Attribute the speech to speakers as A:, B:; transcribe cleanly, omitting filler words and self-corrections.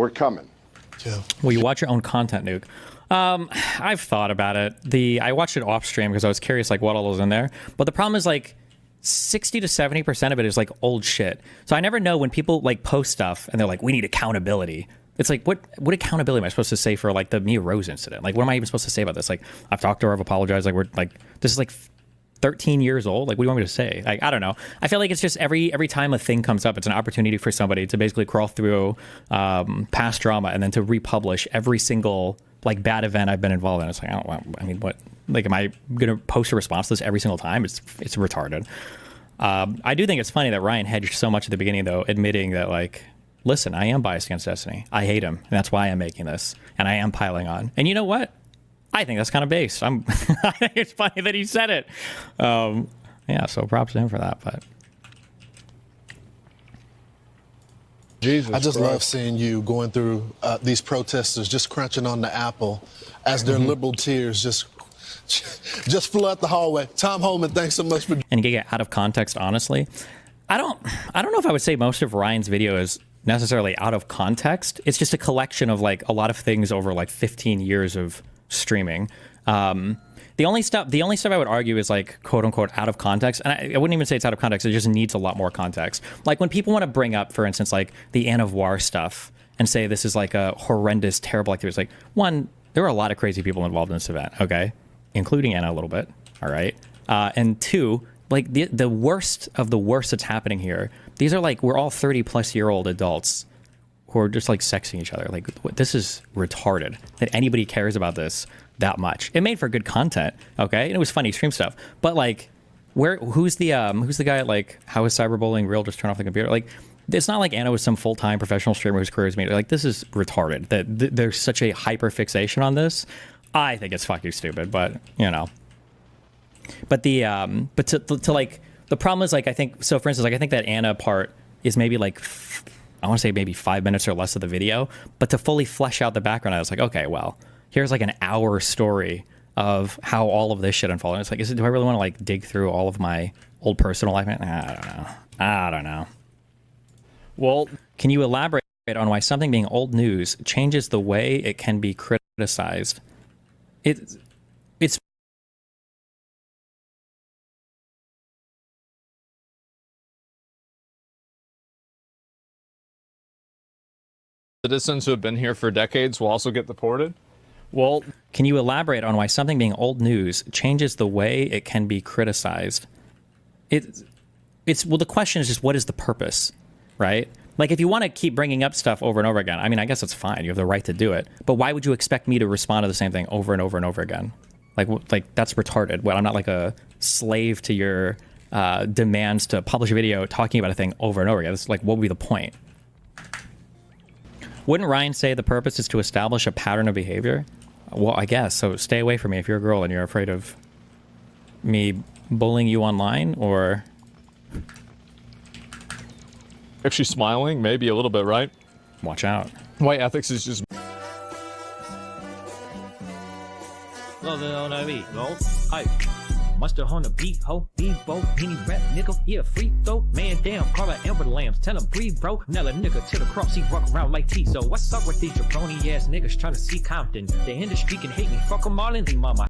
A: We're coming.
B: Yeah.
C: Well, you watch your own content, Nuke. I've thought about it. I watched it off stream because I was curious, like, what all was in there. But the problem is, like, 60 to 70% of it is like old shit. So I never know when people like post stuff and they're like, we need accountability. It's like, what accountability am I supposed to say for like the Mia Rose incident? Like, what am I even supposed to say about this? Like, I've talked to her, I've apologized. Like, this is like 13 years old. Like, what do you want me to say? Like, I don't know. I feel like it's just every time a thing comes up, it's an opportunity for somebody to basically crawl through past drama and then to republish every single like bad event I've been involved in. It's like, I mean, what? Like, am I gonna post a response to this every single time? It's retarded. I do think it's funny that Ryan hedged so much at the beginning, though, admitting that, like, listen, I am biased against Destiny. I hate him, and that's why I'm making this, and I am piling on. And you know what? I think that's kind of based. I think it's funny that he said it. Yeah, so props to him for that. But
B: Jesus, I just love seeing you going through these protesters just crunching on the apple as their liberal tears just flood the hallway. Tom Holman, thanks so much for.
C: And you get out of context, honestly. I don't know if I would say most of Ryan's video is necessarily out of context. It's just a collection of like a lot of things over like 15 years of streaming. The only stuff I would argue is like quote unquote out of context, and I wouldn't even say it's out of context. It just needs a lot more context. Like when people want to bring up, for instance, like the Anna of War stuff and say this is like a horrendous, terrible activity. It's like, one, there were a lot of crazy people involved in this event, okay, including Anna a little bit, all right, and two, like the worst of the worst that's happening here. These are like, we're all 30-plus-year-old adults who are just like sexing each other. Like, this is retarded that anybody cares about this that much. It made for good content, okay, and it was funny stream stuff. But like, who's the guy at like How Is Cyberbullying Real? Just turn off the computer. Like, it's not like Anna was some full-time professional streamer whose career is made. Like, this is retarded that there's such a hyper fixation on this. I think it's fucking stupid, but you know. But to like, the problem is like, I think, so for instance, like I think that Anna part is maybe like, I want to say maybe 5 minutes or less of the video, but to fully flesh out the background, I was like, okay, well, here's like an hour story of how all of this shit unfolded. And it's like, do I really want to like dig through all of my old personal life? I don't know. Well, can you elaborate on why something being old news changes the way it can be criticized? It's
D: citizens who have been here for decades will also get deported?
C: Well, can you elaborate on why something being old news changes the way it can be criticized? Well, the question is just, what is the purpose, right? Like, if you want to keep bringing up stuff over and over again, I mean, I guess it's fine. You have the right to do it. But why would you expect me to respond to the same thing over and over and over again? Like that's retarded. Well, I'm not like a slave to your demands to publish a video talking about a thing over and over again. It's like, what would be the point? Wouldn't Ryan say the purpose is to establish a pattern of behavior? Well, I guess. So stay away from me if you're a girl and you're afraid of me bullying you online, or...
D: If she's smiling, maybe a little bit, right?
C: Watch out.
D: White ethics is just...
E: Mustard on the beat, ho, Bebo, any rap nigga, yeah, free throw, man, damn, Carla Amber Lambs, tell him breathe, bro, Nella nigga to the cross, he walk around like T, so what's up with these jabroni ass niggas trying to see Compton, the industry can hate me, fuck them all in the mama.